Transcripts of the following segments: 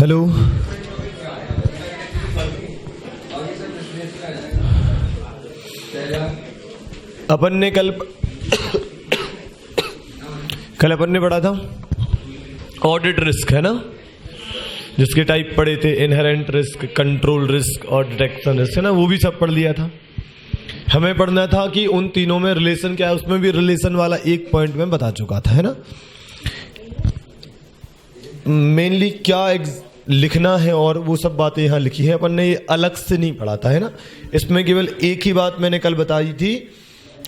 Hello, अपन ने कल अपन ने पढ़ा था ऑडिट रिस्क, है ना, जिसके टाइप पढ़े थे इनहेरेंट रिस्क, कंट्रोल रिस्क और डिटेक्शन रिस्क, है ना, वो भी सब पढ़ लिया था। हमें पढ़ना था कि उन तीनों में रिलेशन क्या है, उसमें भी रिलेशन वाला एक पॉइंट में बता चुका था, है ना। मेनली क्या लिखना है और वो सब बातें यहाँ लिखी है, अपन ने ये अलग से नहीं पढ़ा था, है ना। इसमें केवल एक ही बात मैंने कल बताई थी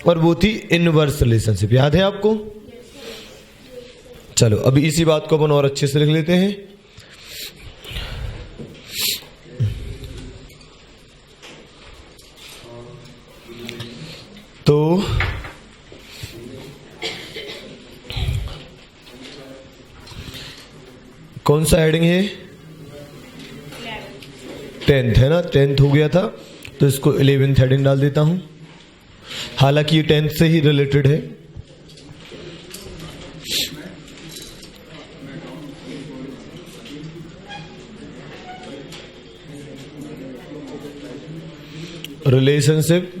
और वो थी इनवर्स रिलेशनशिप, याद है आपको। चलो अभी इसी बात को अपन और अच्छे से लिख लेते हैं। तो कौन सा हेडिंग है? 10th, है ना। 10th हो गया था तो इसको 11th हेडिंग डाल देता हूं, हालांकि ये 10th से ही रिलेटेड है। Relationship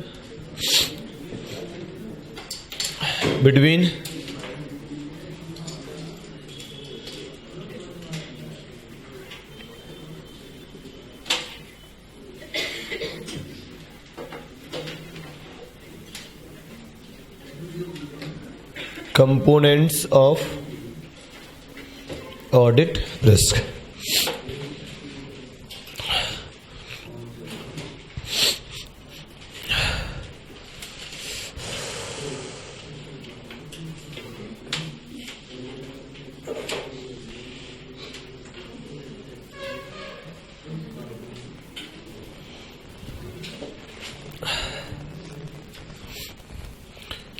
between components of audit risk।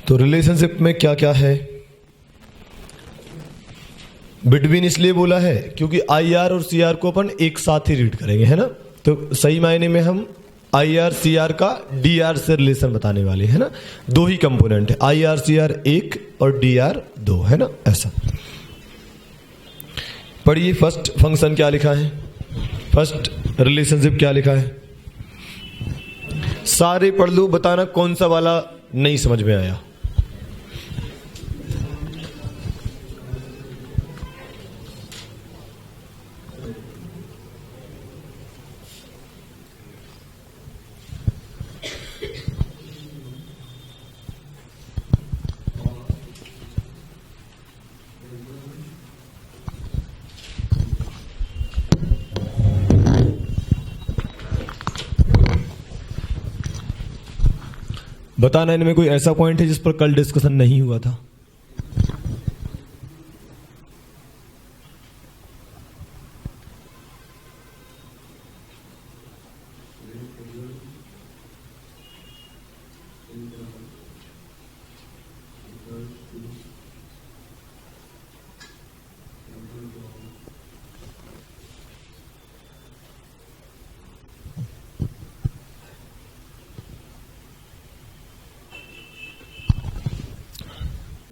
तो रिलेशनशिप में क्या क्या है? बिटवीन इसलिए बोला है क्योंकि IR और CR को अपन एक साथ ही रीड करेंगे, है ना। तो सही मायने में हम IR CR का DR से रिलेशन बताने वाले, है ना। दो ही कंपोनेंट है, IR CR 1 और DR 2, है ना, ऐसा। पढ़िए फर्स्ट फंक्शन क्या लिखा है, फर्स्ट रिलेशनशिप क्या लिखा है, सारे पढ़ लो, बताना कौन सा वाला नहीं समझ में आया। बताना इनमें कोई ऐसा पॉइंट है जिस पर कल डिस्कशन नहीं हुआ था।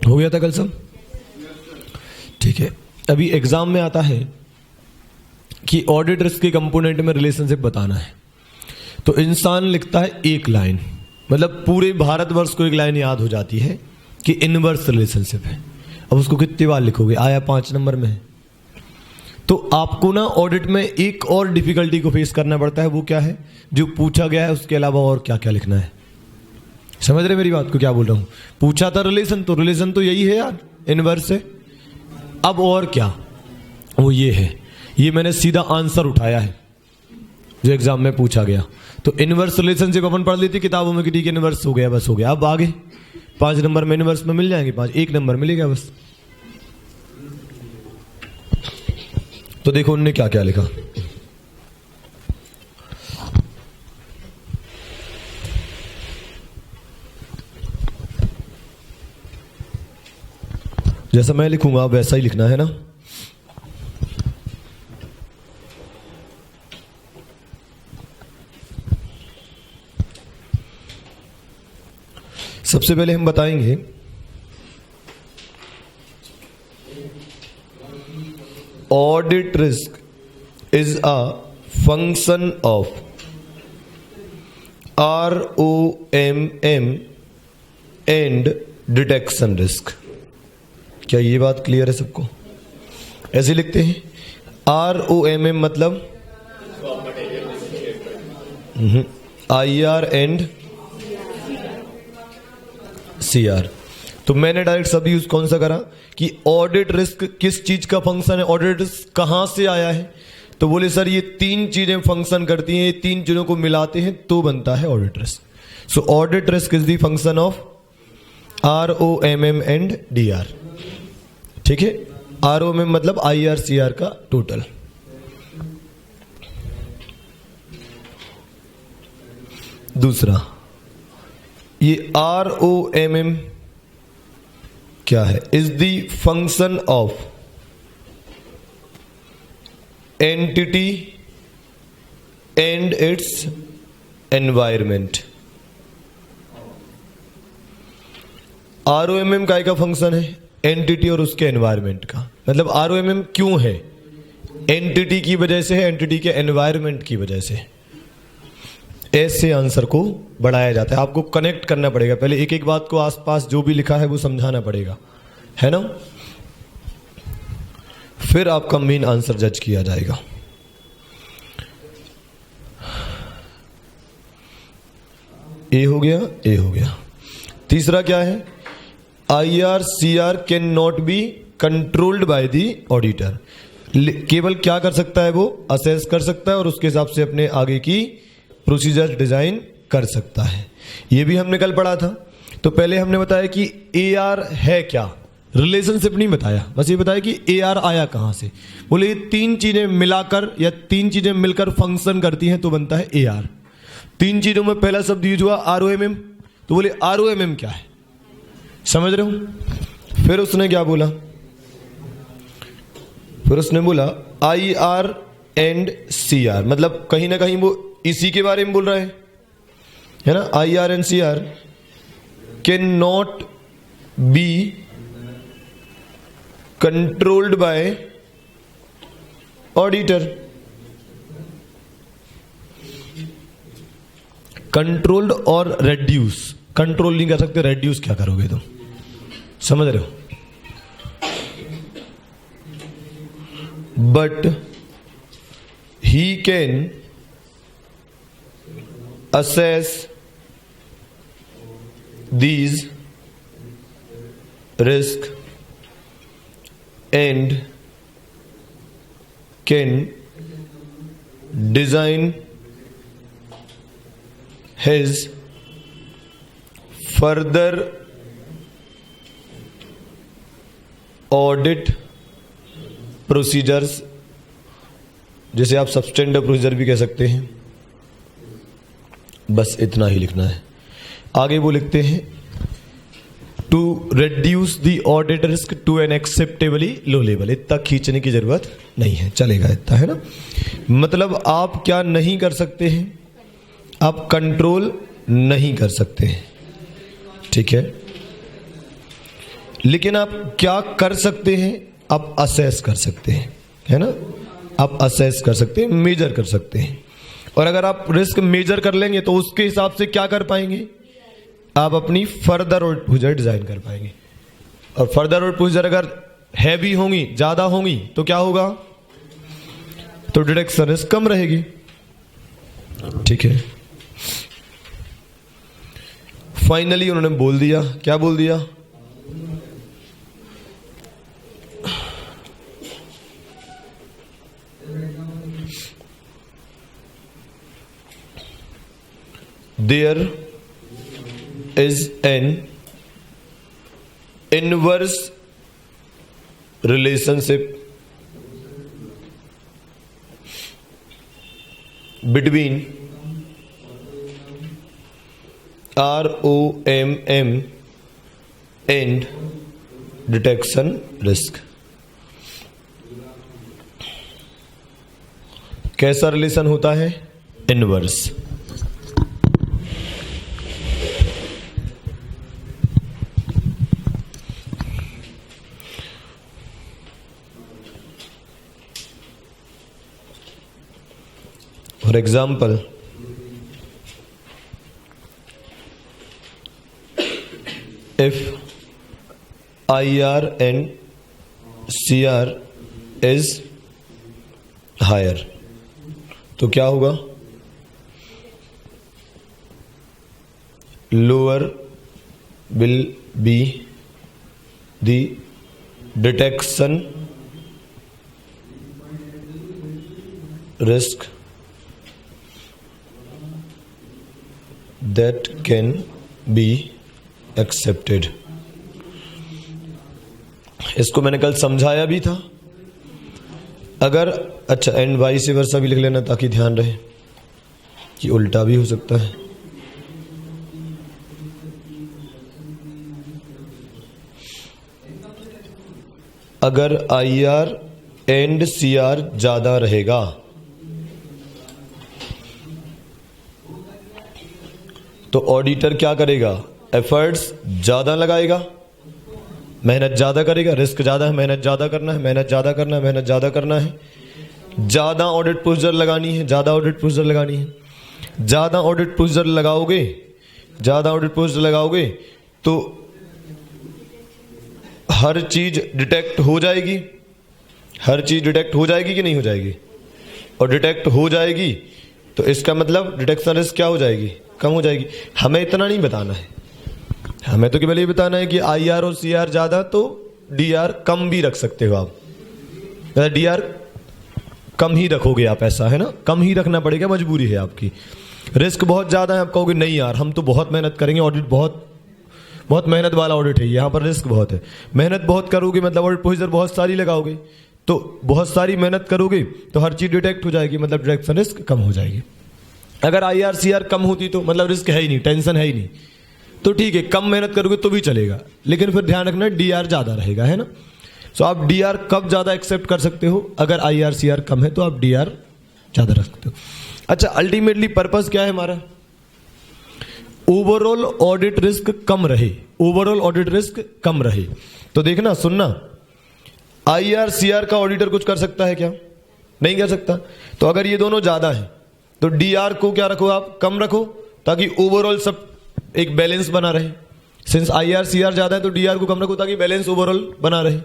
हो गया था कल सब, ठीक है। अभी एग्जाम में आता है कि ऑडिट रिस्क के कंपोनेंट में रिलेशनशिप बताना है, तो इंसान लिखता है एक लाइन, मतलब पूरे भारतवर्ष को एक लाइन याद हो जाती है कि इनवर्स रिलेशनशिप है। अब उसको कितनी बार लिखोगे, आया 5 नंबर में है। तो आपको ना ऑडिट में एक और डिफिकल्टी को फेस करना पड़ता है, वो क्या है, जो पूछा गया है उसके अलावा और क्या क्या लिखना है। समझ रहे मेरी बात को, क्या बोल रहा हूं। पूछा था रिलेशन, तो रिलेशन तो यही है यार, इनवर्स है। अब और क्या, वो ये है, ये मैंने सीधा आंसर उठाया है जो एग्जाम में पूछा गया। तो इनवर्स रिलेशनशिप अपन पढ़ लेती किताबों में कि ठीक है इनवर्स हो गया, बस हो गया। अब आगे 5 नंबर में इनवर्स में मिल जाएंगे, 1 नंबर मिलेगा बस। तो देखो उनने क्या क्या लिखा। जैसा मैं लिखूंगा आप वैसा ही लिखना है ना। सबसे पहले हम बताएंगे audit risk is a function of ROMM and detection risk. क्या ये बात क्लियर है सबको? ऐसे लिखते हैं ROMM मतलब IR एंड CR. तो मैंने डायरेक्ट सब यूज कौन सा करा कि ऑडिट रिस्क किस चीज का फंक्शन है, ऑडिट रिस्क कहां से आया है? तो बोले सर ये तीन चीजें फंक्शन करती हैं, ये तीन चीजों को मिलाते हैं तो बनता है audit risk. So audit risk is the function of ROMM and DR. ठीक है, ROMM मतलब IR CR का टोटल. दूसरा ये ROMM क्या है? Is the function of entity and its environment. ROMM काय का फंक्शन है? एंटिटी और उसके एनवायरमेंट का. मतलब ROMM क्यों है? एंटिटी की वजह से है, एंटिटी के एनवायरमेंट की वजह से. ऐसे आंसर को बढ़ाया जाता है. आपको कनेक्ट करना पड़ेगा, पहले एक एक बात को आसपास जो भी लिखा है वो समझाना पड़ेगा, है ना? फिर आपका मेन आंसर जज किया जाएगा. ए हो गया, ए हो गया. तीसरा क्या है? IR CR can not be controlled by the auditor. केवल क्या कर सकता है? वो असेस कर सकता है और उसके हिसाब से अपने आगे की प्रोसीजर डिजाइन कर सकता है. ये भी हमने कल पढ़ा था. तो पहले हमने बताया कि AR है क्या, रिलेशनशिप नहीं बताया, बस ये बताया कि AR आया कहां से. बोले ये तीन चीजें मिलाकर या तीन चीजें मिलकर फंक्शन करती हैं तो बनता है AR. तीन चीजों में पहला शब्द यूज हुआ ROMM. तो बोले ROMM क्या है, समझ रहे हो? फिर उसने क्या बोला? फिर उसने बोला IR एंड CR. मतलब कहीं ना कहीं वो इसी के बारे में बोल रहा है ना? IR and CR can not be controlled by auditor. Controlled और रेड्यूस. कंट्रोल नहीं कर सकते, रेड्यूस क्या करोगे तुम? समझ रहे हो? But he can assess these risk and can design his further audit procedures, जिसे आप सब्सटेंटिव प्रोसीजर भी कह सकते हैं. बस इतना ही लिखना है. आगे वो लिखते हैं to reduce the audit risk to an acceptably low level. इतना खींचने की जरूरत नहीं है, चलेगा इतना, है ना? मतलब आप क्या नहीं कर सकते हैं? आप कंट्रोल नहीं कर सकते हैं, ठीक है? लेकिन आप क्या कर सकते हैं? आप असेस कर सकते हैं, है ना? आप असेस कर सकते हैं, मेजर कर सकते हैं. और अगर आप रिस्क मेजर कर लेंगे तो उसके हिसाब से क्या कर पाएंगे? आप अपनी फर्दर ऑडिट प्रोसीजर डिजाइन कर पाएंगे. और फर्दर ऑडिट प्रोसीजर अगर हैवी होंगी, ज्यादा होंगी, तो क्या होगा? तो डिटेक्शन रिस्क कम रहेगी. ठीक है. फाइनली उन्होंने बोल दिया, क्या बोल दिया? There is an inverse relationship between ROMM and detection risk. कैसा रिलेशन होता है? Inverse. For example, if IR and CR is higher, तो क्या होगा? Lower will be the detection risk that can be accepted. इसको मैंने कल समझाया भी था. अगर अच्छा एंड वाइस वर्सा भी लिख लेना ताकि ध्यान रहे कि उल्टा भी हो सकता है. अगर IR एंड CR ज्यादा रहेगा तो ऑडिटर क्या करेगा? एफर्ट्स ज्यादा लगाएगा, मेहनत ज्यादा करेगा. रिस्क ज्यादा है, मेहनत ज्यादा करना है, मेहनत ज्यादा करना है, मेहनत ज्यादा करना है. ज्यादा ऑडिट प्रोसीजर लगानी है, ज्यादा ऑडिट प्रोसीजर लगानी है. ज्यादा ऑडिट प्रोसीजर लगाओगे, ज्यादा ऑडिट प्रोसीजर लगाओगे तो हर चीज डिटेक्ट हो जाएगी. हर चीज डिटेक्ट हो जाएगी कि नहीं हो जाएगी? और डिटेक्ट हो जाएगी तो इसका मतलब डिटेक्शन रिस्क क्या हो जाएगी? कम हो जाएगी. हमें इतना नहीं बताना है, हमें तो केवल ये बताना है कि IR और CR ज्यादा तो DR कम भी रख सकते हो आप. DR कम ही रखोगे आप, ऐसा है ना, कम ही रखना पड़ेगा, मजबूरी है आपकी. रिस्क बहुत ज्यादा है, आप कहोगे नहीं यार हम तो बहुत मेहनत करेंगे, ऑडिट बहुत मेहनत वाला ऑडिट है, यहाँ पर रिस्क बहुत है. मेहनत बहुत करोगे मतलब ऑडिट प्रोसीजर बहुत सारी लगाओगे तो बहुत सारी मेहनत करोगे तो हर चीज डिटेक्ट हो जाएगी, मतलब डिटेक्शन रिस्क कम हो जाएगी. अगर IR CR कम होती तो मतलब रिस्क है ही नहीं, टेंशन है ही नहीं, तो ठीक है कम मेहनत करोगे तो भी चलेगा. लेकिन फिर ध्यान रखना DR ज्यादा रहेगा, है ना. सो आप DR कब ज्यादा एक्सेप्ट कर सकते हो? अगर IR CR कम है तो आप DR ज्यादा रख सकते हो. अच्छा, अल्टीमेटली पर्पस क्या है हमारा? ओवरऑल ऑडिट रिस्क कम रहे, ओवरऑल ऑडिट रिस्क कम रहे. तो देखना, सुनना, IR CR का ऑडिटर कुछ कर सकता है क्या? नहीं कर सकता. तो अगर ये दोनों ज्यादा है तो DR को क्या रखो आप? कम रखो, ताकि ओवरऑल सब एक बैलेंस बना रहे. सिंस IR CR ज्यादा है तो DR को कम रखो ताकि बैलेंस ओवरऑल बना रहे.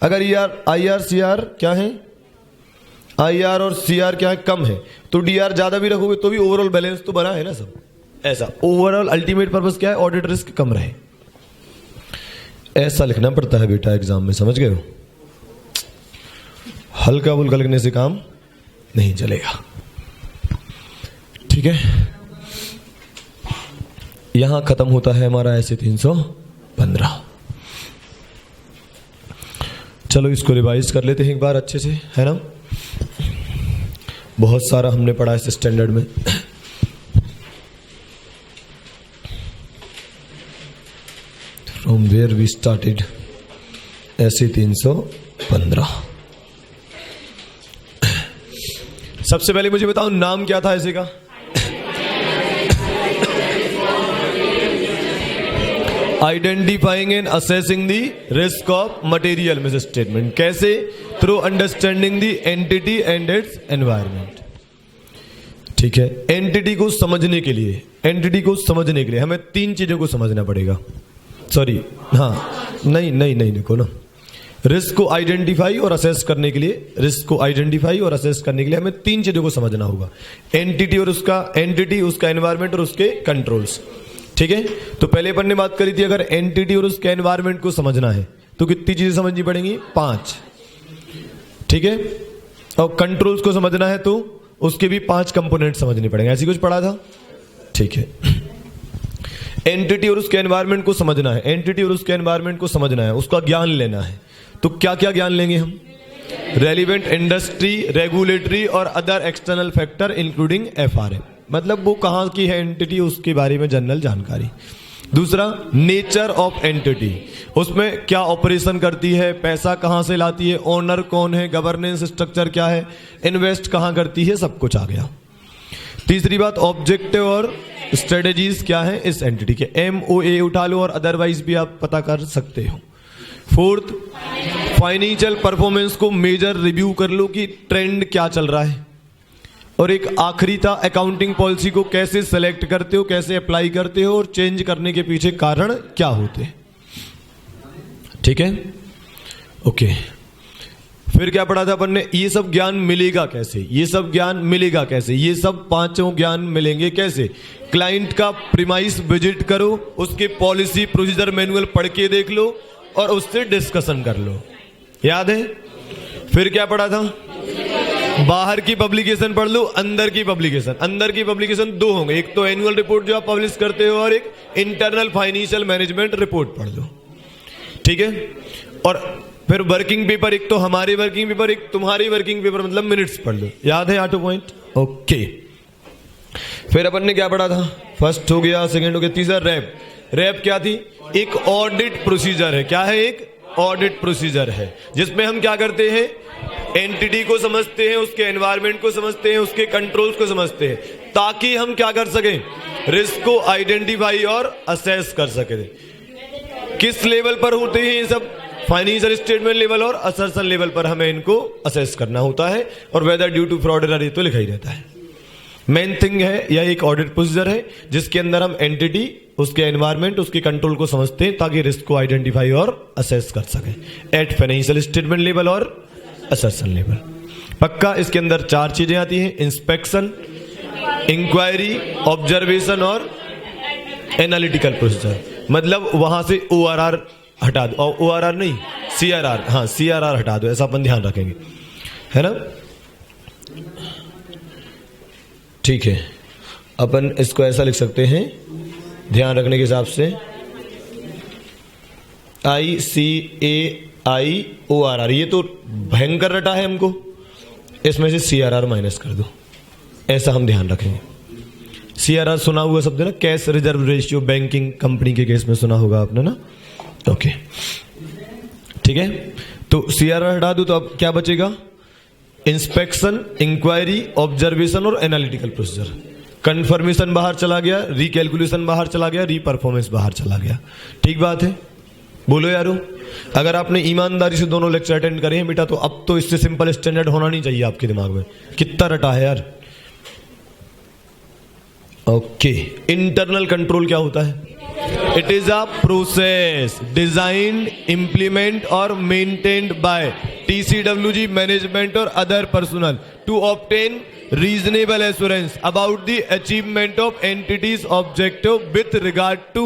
अगर IR CR क्या है, IR और CR क्या है, कम है, तो DR ज्यादा भी रखोगे तो भी ओवरऑल बैलेंस तो बना है ना सब. ऐसा ओवरऑल अल्टीमेट पर्पस क्या है? ऑडिट रिस्क कम रहे. ऐसा लिखना पड़ता है बेटा एग्जाम में, समझ गए हो? हल्का फुल्का लिखने से काम नहीं चलेगा. ठीक है, यहां खत्म होता है हमारा ऐसे 315. चलो इसको रिवाइज कर लेते हैं एक बार अच्छे से, है ना. बहुत सारा हमने पढ़ा इस स्टैंडर्ड में. फ्रॉम वेयर वी स्टार्टेड, ऐसे 315. सबसे पहले मुझे बताओ नाम क्या था ऐसे का? Identifying and assessing the risk of material misstatement. कैसे? Through understanding the entity and its environment. ठीक है, एंटिटी को समझने के लिए हमें 3 चीजों को समझना पड़ेगा. सॉरी, हाँ, नहीं देखो ना, रिस्क को आइडेंटिफाई और असेस करने के लिए हमें 3 चीजों को समझना होगा. एंटिटी, उसका एनवायरनमेंट और उसके कंट्रोल्स. ठीक है, तो पहले अपन ने बात करी थी अगर एंटिटी और उसके एनवायरनमेंट को समझना है तो कितनी चीजें समझनी पड़ेंगी? 5. ठीक है, और कंट्रोल्स को समझना है तो उसके भी 5 कंपोनेंट समझने पड़ेंगे. ऐसी कुछ पढ़ा था? ठीक है, एंटिटी और उसके एनवायरनमेंट को समझना है, उसका ज्ञान लेना है. तो क्या क्या ज्ञान लेंगे हम? रेलिवेंट इंडस्ट्री, रेगुलेटरी और other external factor including FRM, मतलब वो कहाँ की है एंटिटी, उसके बारे में जनरल जानकारी. दूसरा, नेचर ऑफ एंटिटी, उसमें क्या ऑपरेशन करती है, पैसा कहाँ से लाती है, ओनर कौन है, गवर्नेंस स्ट्रक्चर क्या है, इन्वेस्ट कहाँ करती है, सब कुछ आ गया. तीसरी बात, ऑब्जेक्टिव और स्ट्रेटेजीज क्या है इस एंटिटी के. MOA उठा लो और अदरवाइज भी आप पता कर सकते हो. फोर्थ, फाइनेंशियल परफॉर्मेंस को मेजर रिव्यू कर लो कि ट्रेंड क्या चल रहा है. और एक आखिरी था अकाउंटिंग पॉलिसी को कैसे सेलेक्ट करते हो, कैसे अप्लाई करते हो और चेंज करने के पीछे कारण क्या होते हैं। ठीक है, ओके। फिर क्या पढ़ा था अपन ने, ये सब ज्ञान मिलेगा कैसे, ये सब ज्ञान मिलेगा कैसे, ये सब पांचों ज्ञान मिलेंगे कैसे। क्लाइंट का प्रीमाइस विजिट करो, उसके पॉलिसी प्रोसीजर मैनुअल पढ़ के देख लो और उससे डिस्कशन कर लो, याद है। फिर क्या पढ़ा था, बाहर की पब्लिकेशन पढ़ लो, अंदर की पब्लिकेशन। अंदर की पब्लिकेशन दो होंगे, एक तो एनुअल रिपोर्ट जो आप पब्लिश करते हो और एक इंटरनल फाइनेंशियल मैनेजमेंट रिपोर्ट पढ़ लो, ठीक है। और फिर वर्किंग पेपर, एक तो हमारी वर्किंग पेपर, एक तुम्हारी वर्किंग पेपर, मतलब मिनट्स पढ़ लो, याद है 8 पॉइंट, ओके। फिर अपन ने क्या पढ़ा था, फर्स्ट हो गया, सेकंड हो गया, तीसरा रैप। रैप क्या थी, एक ऑडिट प्रोसीजर है। क्या है, एक ऑडिट प्रोसीजर है जिसमें हम क्या करते हैं, एंटिटी को समझते हैं, उसके एनवायरनमेंट को समझते हैं, उसके कंट्रोल्स को समझते हैं, ताकि हम क्या कर सकें, रिस्क को आइडेंटिफाई और असेस कर सके। किस लेवल पर होते हैं ये सब, फाइनेंशियल स्टेटमेंट लेवल और असर्शन लेवल पर हमें इनको असेस करना होता है, और whether due to fraud error तो लिखा ही रहता है। मेन थिंग है, यह एक ऑडिट प्रोसीजर है जिसके अंदर हम एंटिटी, उसके एनवायरनमेंट, उसके कंट्रोल को समझते हैं ताकि रिस्क को आइडेंटिफाई और असेस कर सकें एट फाइनेंशियल स्टेटमेंट लेवल और असर्शन लेवल। पक्का इसके अंदर 4 चीजें आती हैं, इंस्पेक्शन, इंक्वायरी, ऑब्जर्वेशन और एनालिटिकल प्रोसीजर। मतलब वहां से ORR हटा दो, और ORR नहीं CRR, हाँ CRR हटा दो, ऐसा अपन ध्यान रखेंगे, है ना। ठीक है, अपन इसको ऐसा लिख सकते हैं ध्यान रखने के हिसाब से, ICAIORR, ये तो भयंकर रटा है हमको, इसमें से CRR माइनस कर दो, ऐसा हम ध्यान रखेंगे। CRR सुना हुआ शब्द है ना, cash reserve ratio, banking company के केस में सुना होगा आपने ना, ओके। ठीक है, तो CRR हटा दो तो अब क्या बचेगा, इंस्पेक्शन, इंक्वायरी, ऑब्जर्वेशन और एनालिटिकल प्रोसीजर। कंफर्मेशन बाहर चला गया, रिकैलकुलेशन बाहर चला गया, रीपरफॉर्मेंस बाहर चला गया। ठीक बात है, बोलो यारो। अगर आपने ईमानदारी से दोनों लेक्चर अटेंड करे हैं बेटा, तो अब तो इससे सिंपल स्टैंडर्ड होना नहीं चाहिए आपके दिमाग में। कितना रटा है यार, ओके। इंटरनल कंट्रोल क्या होता है, it is a process designed, implement और मेंटेन्ड बाय TCWG मैनेजमेंट और other personnel to obtain reasonable assurance about the achievement of entities objective with regard to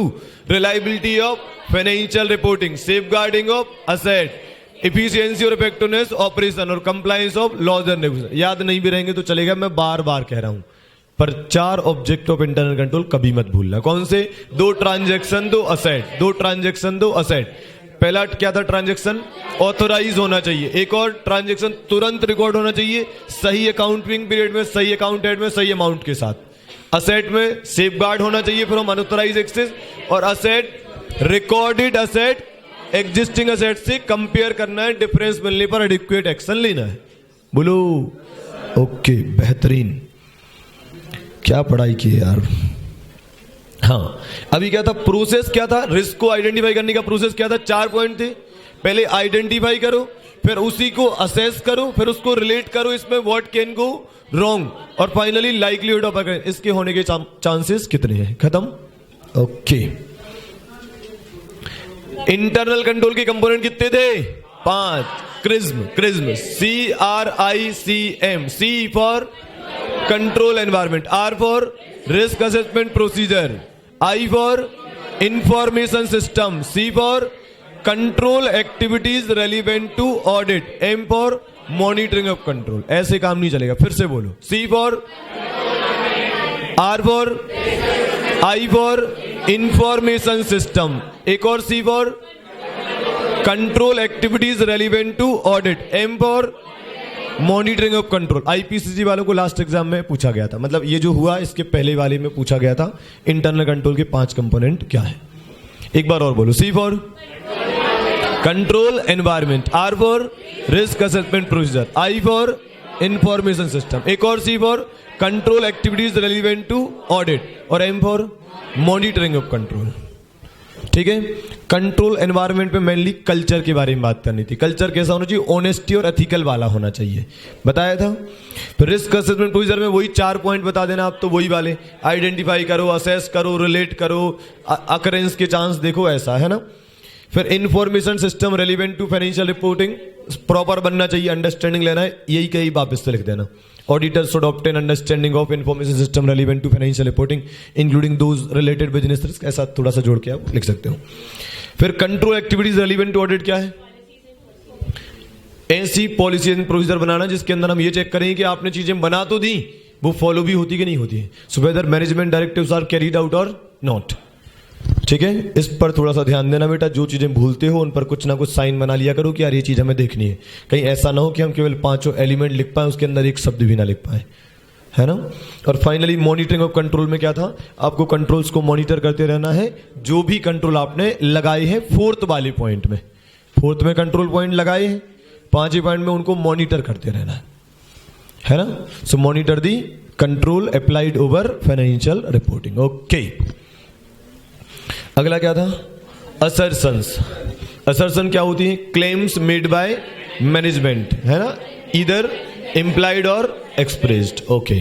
reliability of financial reporting, safeguarding of asset, efficiency और effectiveness operation और compliance of laws and regulations। याद नहीं भी रहेंगे तो चलेगा, मैं बार बार कह रहा हूं, पर 4 ऑब्जेक्ट ऑफ इंटरनल कंट्रोल कभी मत भूलना। कौन से, 2 ट्रांजेक्शन 2 असेट, 2 ट्रांजेक्शन 2 असेट। पहला क्या था, ट्रांजैक्शन ऑथोराइज होना चाहिए, एक और ट्रांजैक्शन तुरंत रिकॉर्ड होना चाहिए, सही अकाउंटिंग पीरियड में, सही अकाउंट हेड में, सही अमाउंट के साथ। असेट में सेफगार्ड होना चाहिए फ्रॉम अनऑथोराइज एक्सेस, और asset recorded asset existing asset से कंपेयर करना है, डिफरेंस मिलने पर एडिक्वेट एक्शन लेना है। बोलो ओके, बेहतरीन। क्या पढ़ाई की है यार। हाँ, अभी क्या था, प्रोसेस क्या था, रिस्क को आइडेंटिफाई करने का प्रोसेस क्या था, 4 पॉइंट थे। पहले आइडेंटिफाई करो, फिर उसी को असेस करो, फिर उसको रिलेट करो, इसमें व्हाट कैन गो रॉन्ग, और फाइनली लाइक्लीहुड ऑफ अकरेंस, इसके होने के चांसेस कितने हैं। खत्म, ओके। इंटरनल कंट्रोल के कंपोनेंट कितने थे, 5। क्रिज्म, CRICM, C for control environment, R for risk assessment procedure, I for information system, C for control activities relevant to audit, M for monitoring of control. ऐसे काम नहीं चलेगा, फिर से बोलो, C for, R for, I for information system, एक और C for control activities relevant to audit, M for monitoring of control. IPCC वालों को लास्ट एग्जाम में पूछा गया था, मतलब ये जो हुआ इसके पहले वाले में पूछा गया था, इंटरनल कंट्रोल के 5 कंपोनेंट क्या है। एक बार और बोलो, C for control environment, R for risk assessment procedure, I for information system, एक और C for control activities relevant to audit, और M for monitoring of control. ठीक है। कंट्रोल एनवायरनमेंट पे मेनली कल्चर के बारे में बात करनी थी। कल्चर कैसा होना चाहिए? ऑनेस्टी और एथिकल वाला होना चाहिए, बताया था। फिर रिस्क असेसमेंट प्रोसीजर में वही 4 पॉइंट बता देना आप, तो वही वाले आइडेंटिफाई करो, असेस करो, रिलेट करो, अकरेंस के चांस देखो, ऐसा है ना। फिर information system relevant to financial reporting proper बनना चाहिए, अंडरस्टैंडिंग लेना है, यही कहीं वापस से लिख देना। Auditors should obtain understanding of information system relevant to financial reporting including those related business risk, ऐसा थोड़ा सा जोड़ के आप लिख सकते हो। फिर control activities relevant to audit क्या है? ऐसी पॉलिसी एंड प्रोसीजर बनाना जिसके अंदर हम ये चेक करें कि आपने चीजें बना तो दी, वो फॉलो भी होती कि नहीं होती है। So whether management directives are carried out और नॉट। ठीक है, इस पर थोड़ा सा ध्यान देना बेटा। जो चीजें भूलते हो उन पर कुछ ना कुछ साइन बना लिया करो कि यार ये चीज हमें देखनी है। कहीं ऐसा ना हो कि हम केवल 5 एलिमेंट लिख पाए, उसके अंदर एक शब्द भी ना लिख पाए, है ना। और फाइनली मॉनिटरिंग ऑफ कंट्रोल में क्या था? आपको कंट्रोल्स को मॉनिटर करते रहना है, जो भी कंट्रोल आपने लगाए हैं 4th वाले पॉइंट में। 4th में कंट्रोल पॉइंट लगाए हैं, 5वें पॉइंट में उनको मॉनिटर करते रहना है ना। So monitor the control applied over financial reporting. Okay, अगला क्या था? असर्शंस। असर्शन क्या होती है? क्लेम्स मेड बाय मैनेजमेंट, है ना, इधर इम्प्लाइड और एक्सप्रेस्ड। ओके,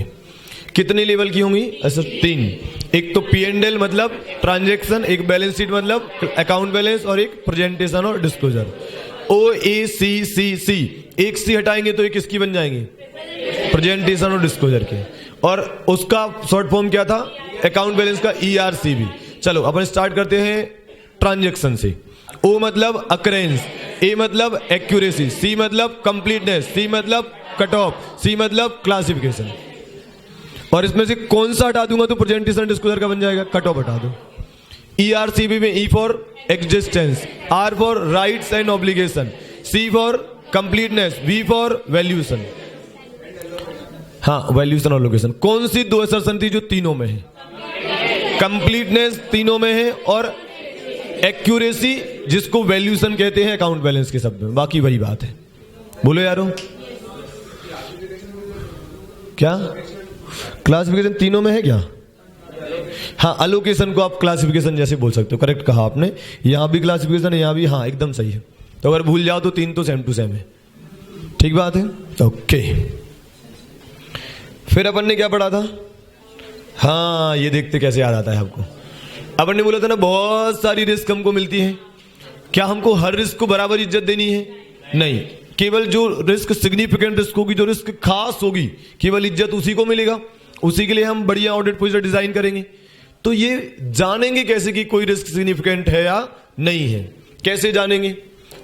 कितने लेवल की होंगी? ऐसा 3। एक तो P&L मतलब ट्रांजैक्शन, एक बैलेंस शीट मतलब अकाउंट बैलेंस, और एक प्रेजेंटेशन और डिस्क्लोजर। OACCC, एक सी हटाएंगे तो ये किसकी बन जाएंगे? प्रेजेंटेशन और डिस्क्लोजर के। और उसका शॉर्ट फॉर्म क्या था? अकाउंट बैलेंस का ERCB। चलो अपन स्टार्ट करते हैं ट्रांजैक्शन से। O मतलब अकरेंस, A मतलब एक्यूरेसी, C मतलब कंप्लीटनेस, C मतलब कट ऑफ, C मतलब क्लासिफिकेशन। और इसमें से कौन सा हटा दूंगा तो प्रेजेंटेशन डिस्क्लोजर का बन जाएगा? कट ऑफ हटा दो। ERCB में E for existence, R for rights and obligation, C for completeness, V for valuation. हाँ, वैल्यूएशन और लोकेशन। कौन सी 2 असर्शन थी जो तीनों में है? कंप्लीटनेस तीनों में है, और एक्यूरेसी जिसको वैल्यूएशन कहते हैं अकाउंट बैलेंस के शब्द में। बाकी वही बात है, बोलो यारो। क्या क्लासिफिकेशन तीनों में है क्या? हाँ, अलोकेशन को आप क्लासिफिकेशन जैसे बोल सकते हो, करेक्ट कहा आपने। यहां भी क्लासिफिकेशन है, यहां भी, हाँ एकदम सही है। तो अगर भूल जाओ तो 3 तो सेम टू सेम है, ठीक बात है। ओके, फिर अपन ने क्या पढ़ा था? हाँ, ये देखते कैसे याद आता है आपको। अपन ने बोला था ना बहुत सारी रिस्क हमको मिलती है। क्या हमको हर रिस्क को बराबर इज्जत देनी है? नहीं, केवल जो रिस्क सिग्निफिकेंट रिस्क होगी, जो रिस्क खास होगी, केवल इज्जत उसी को मिलेगा। उसी के लिए हम बढ़िया ऑडिट प्रोसीजर डिजाइन करेंगे। तो ये जानेंगे कैसे कि कोई रिस्क सिग्निफिकेंट है या नहीं है? कैसे जानेंगे?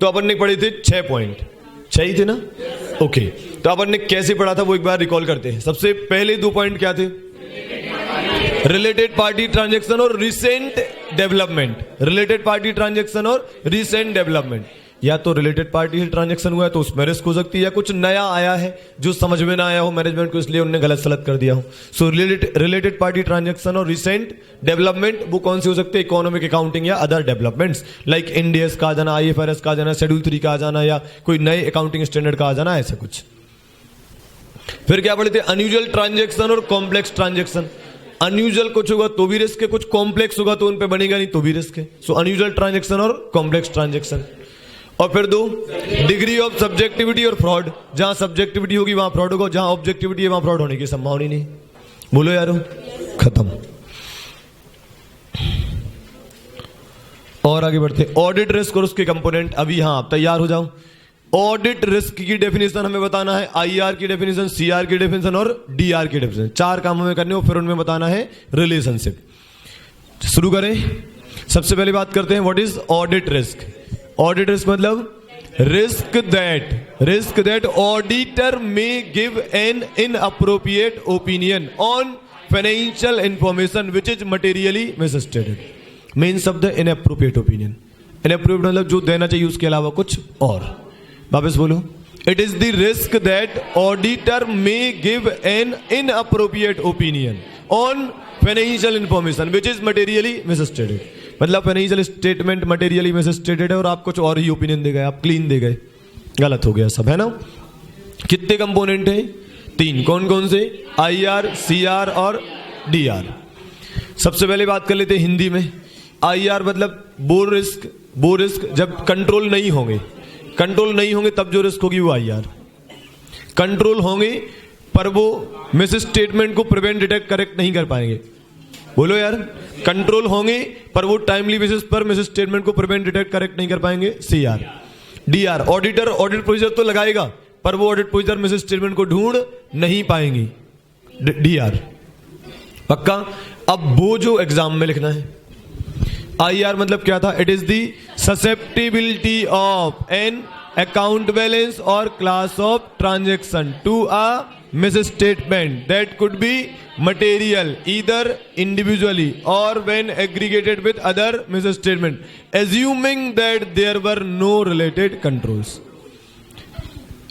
तो अपन ने पढ़े थे 6 पॉइंट, 6 ही थे ना। ओके, तो अपन ने कैसे पढ़ा था वो एक बार रिकॉल करते हैं। सबसे पहले 2 पॉइंट क्या थे? रिलेटेड पार्टी ट्रांजैक्शन और recent development. Related party transaction और रिसेंट डेवलपमेंट। या तो रिलेटेड पार्टी से ट्रांजैक्शन हुआ है तो उसमें रिस्क हो सकती है, या कुछ नया आया है जो समझ में ना आया हो मैनेजमेंट को, इसलिए उन्होंने गलत सलत कर दिया हो। सो रिलेटेड पार्टी ट्रांजैक्शन और रिसेंट डेवलपमेंट वो कौन सी हो सकते हैं? इकोनॉमिक अकाउंटिंग या अदर डेवलपमेंट्स, लाइक इंडियस का आ जाना, IFRS का आ जाना, शेड्यूल 3 का आ जाना, या कोई नए अकाउंटिंग स्टैंडर्ड का आ जाना, ऐसा कुछ। फिर क्या पढ़े थे? अनयूजुअल ट्रांजैक्शन और कॉम्प्लेक्स ट्रांजैक्शन। अनयूजुअल कुछ होगा तो भी रिस्क है, कुछ कॉम्प्लेक्स होगा तो उन पे बनेगा नहीं तो भी रिस्क है। सो अनयूजुअल ट्रांजैक्शन और कॉम्प्लेक्स ट्रांजैक्शन। और फिर 2, डिग्री ऑफ सब्जेक्टिविटी और फ्रॉड। जहां सब्जेक्टिविटी होगी वहां फ्रॉड होगा, जहां ऑब्जेक्टिविटी है वहां फ्रॉड होने की संभावना ही नहीं। बोलो यारो, खत्म। और आगे बढ़ते, ऑडिट रिस्क और उसके कंपोनेंट। अभी हाँ, आप तैयार हो जाओ। ऑडिट रिस्क की डेफिनेशन हमें बताना है, IR की डेफिनेशन, CR की डेफिनेशन और DR की डेफिनेशन। 4 काम हमें करने हो, फिर उनमें बताना है रिलेशनशिप। शुरू करें। सबसे पहले बात करते हैं what is audit risk. Audit risk मतलब risk that auditor may give an inappropriate opinion on financial information which is materially मिसस्टेटेड। Main शब्द है इनअप्रोप्रिएट ओपिनियन। इनअप्रोप्रिएट मतलब जो देना चाहिए उसके अलावा कुछ और। वापस बोलो, it is the risk that auditor may give an inappropriate opinion on financial information which is materially misstated. मतलब फाइनेंशियल स्टेटमेंट मटेरियली मिसस्टेटेड है और आप कुछ और ही ओपिनियन दे गए, आप क्लीन दे गए, गलत हो गया सब, है ना। कितने कंपोनेंट हैं? 3। कौन कौन से? IR, CR और DR। सबसे पहले बात कर लेते हैं हिंदी में। IR मतलब वो रिस्क जब कंट्रोल नहीं होंगे तब जो रिस्क होगी वो IR। कंट्रोल होंगे पर वो मिस स्टेटमेंट को प्रिवेंट डिटेक्ट करेक्ट नहीं कर पाएंगे। बोलो यार, कंट्रोल होंगे पर वो टाइमली बेसिस पर मिस स्टेटमेंट को प्रिवेंट डिटेक्ट करेक्ट नहीं कर पाएंगे, CR। DR auditor audit procedure तो लगाएगा पर वो ऑडिट प्रोसीजर मिस स्टेटमेंट को ढूंढ नहीं पाएंगी, DR। पक्का? अब वो जो एग्जाम में लिखना है IR मतलब क्या था? It is the susceptibility of an account balance और class of transaction to a misstatement that could be material either individually or when aggregated with other misstatement, assuming that there were no related controls.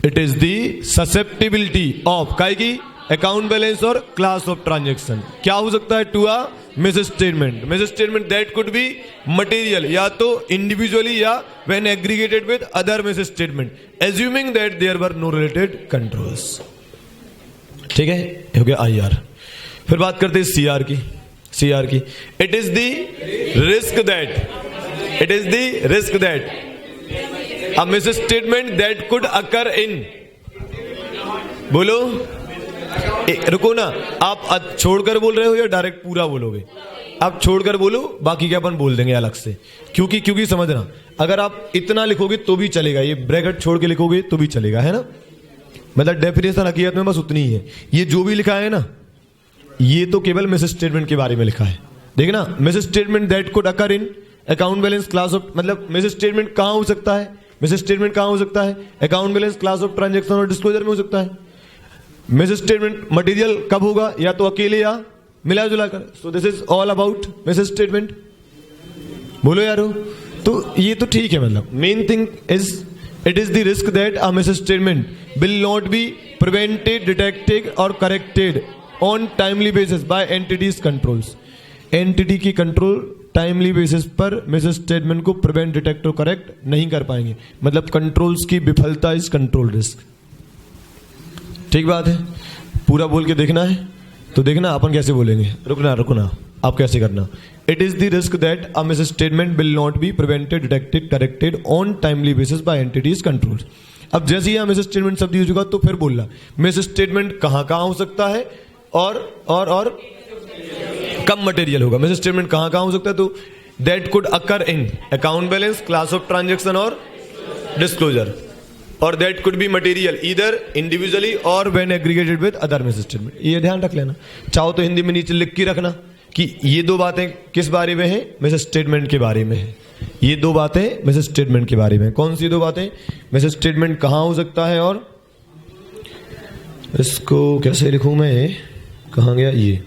It is the susceptibility of काय की account balance और class of transaction क्या हो सकता है? To a misstatement that could be material या तो individually या when aggregated with other misstatement, assuming that there were no related controls. ठीक है, हो गया IR। फिर बात करते हैं CR की। It is the risk that a misstatement that could occur in, बोलो रुको ना, आप छोड़कर बोल रहे हो या डायरेक्ट पूरा बोलोगे? आप छोड़कर बोलो, बाकी क्या अपन बोल देंगे अलग से, क्योंकि समझना, अगर आप इतना लिखोगे तो भी चलेगा, ये ब्रैकेट छोड़ के लिखोगे तो भी चलेगा, है ना? मतलब डेफिनेशन हकीकत में बस उतनी ही है। ये जो भी लिखा है ना, ये तो केवल मिस स्टेटमेंट के बारे में लिखा है। देखना, miss statement that could occur in account balance class of, मतलब मिस स्टेटमेंट कहां हो सकता है? Account balance class of transaction और डिस्क्लोजर में हो सकता है। मिस स्टेटमेंट मटेरियल कब होगा? या तो अकेले या मिला जुला कर। So this is all about miss statement. बोलो यारो, तो ये तो ठीक है, मतलब main thing is it is the risk that a misstatement will not be prevented, detected और corrected on timely basis by entities controls। Entity की कंट्रोल टाइमली बेसिस पर मिस स्टेटमेंट को प्रिवेंट, डिटेक्ट और करेक्ट नहीं कर पाएंगे, मतलब controls की विफलता इज कंट्रोल रिस्क। ठीक बात है, पूरा बोल के देखना है तो देखना अपन कैसे बोलेंगे। रुकना आप कैसे करना? It is the risk that a misstatement will not be prevented, detected, corrected on timely basis by entity's control. अब जैसे ही मिस स्टेटमेंट शब्द यूज होगा तो फिर बोलना मिस स्टेटमेंट कहां हो सकता है और कम मटेरियल होगा। मिस स्टेटमेंट कहां हो सकता है? तो that could occur in account balance, class of transaction और डिस्क्लोजर, और that could be material either individually और when aggregated with other misstatement. ये ध्यान रख लेना, चाहो तो हिंदी में नीचे लिख के रखना कि ये दो बातें किस बारे में है? मिस स्टेटमेंट के बारे में है। ये दो बातें मिस स्टेटमेंट के बारे में। कौन सी दो बातें? मिस स्टेटमेंट कहां हो सकता है, और इसको कैसे लिखूं मैं, कहां गया ये?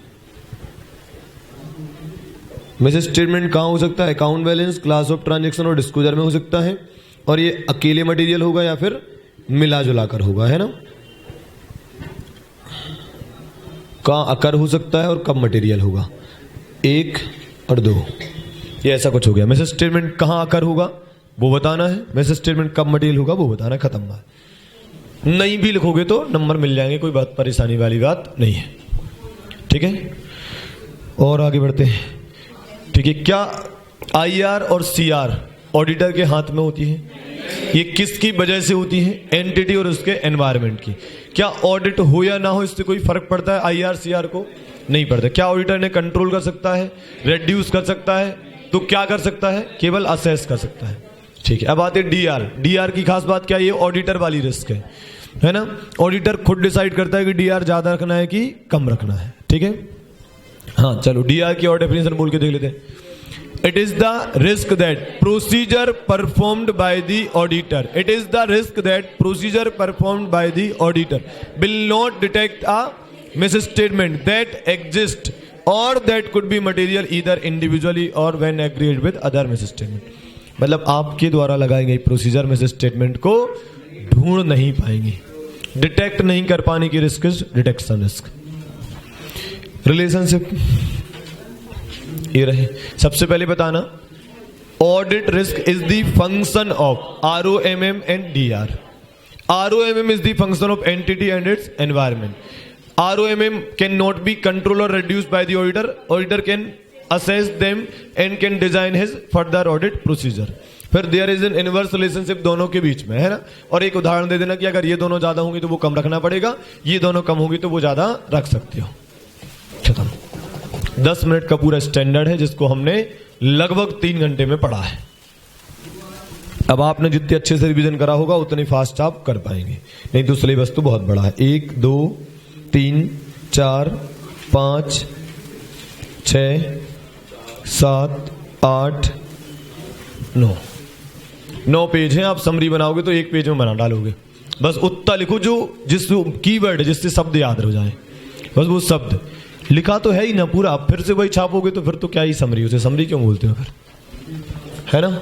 मिस स्टेटमेंट कहां हो सकता है? Account balance, class of transaction और डिस्क्लोजर में हो सकता है, और ये अकेले मटेरियल होगा या फिर मिला जुला कर होगा, है ना? कहां अकर हो सकता है और कब मटेरियल होगा? 1 और 2, ये ऐसा कुछ हो गया। मिस स्टेटमेंट कहां अकर होगा वो बताना है, मिस स्टेटमेंट कब मटेरियल होगा वो बताना है, खत्म बात। नहीं भी लिखोगे तो नंबर मिल जाएंगे, कोई बात परेशानी वाली बात नहीं है। ठीक है, और आगे बढ़ते हैं। ठीक है, क्या IR और CR ऑडिटर के हाथ में होती है? ये किसकी वजह से होती है? एंटिटी और उसके एनवायरनमेंट की। क्या ऑडिट हो या ना हो इससे कोई फर्क पड़ता है IR CR को? नहीं पड़ता। क्या ऑडिटर ने कंट्रोल कर सकता है, रेड्यूस कर सकता है? तो क्या कर सकता है? केवल असेस कर सकता है। ठीक है, अब आते हैं DR की खास बात क्या है? ये ऑडिटर वाली रिस्क है ना? ऑडिटर खुद डिसाइड करता है कि DR ज्यादा रखना है कि कम रखना है। ठीक है, हाँ चलो DR की और डेफिनेशन बोल के देख लेते हैं। It is the risk that procedure performed by the auditor. It is the risk that procedure performed by the auditor will not detect a misstatement that exists or that could be material either individually or when aggregated with other misstatement. मतलब आपके द्वारा लगाई गई procedure misstatement को ढूंढ नहीं पाएंगी, detect नहीं कर पाने की रिस्क, डिटेक्शन रिस्क। रिलेशनशिप ये रहे। सबसे पहले बताना, audit risk is the function of ROMM and DR। ROMM is the function of entity and its environment. ROMM can not be controlled or reduced by the auditor. Auditor can assess them and can design his further audit procedure. फिर there is an inverse relationship दोनों के बीच में, है ना। और एक उदाहरण दे देना कि अगर ये दोनों ज्यादा होंगी तो वो कम रखना पड़ेगा, ये दोनों कम होंगी तो वो ज्यादा रख सकते हो। खत्म। 10 मिनट का पूरा स्टैंडर्ड है जिसको हमने लगभग 3 घंटे में पढ़ा है। अब आपने जितने अच्छे से रिवीजन करा होगा उतनी फास्ट आप कर पाएंगे, नहीं तो सिलेबस तो बहुत बड़ा है। 1 2 3 4 5 6 7 8 9 पेज हैं। आप समरी बनाओगे तो 1 पेज में बना डालोगे। बस उतना लिखो जो जिस कीवर्ड है, जिससे शब्द याद हो जाए, बस वो शब्द लिखा तो है ही ना पूरा। आप फिर से वही छापोगे तो फिर तो क्या ही समरी, उसे समरी क्यों बोलते हो फिर, है ना।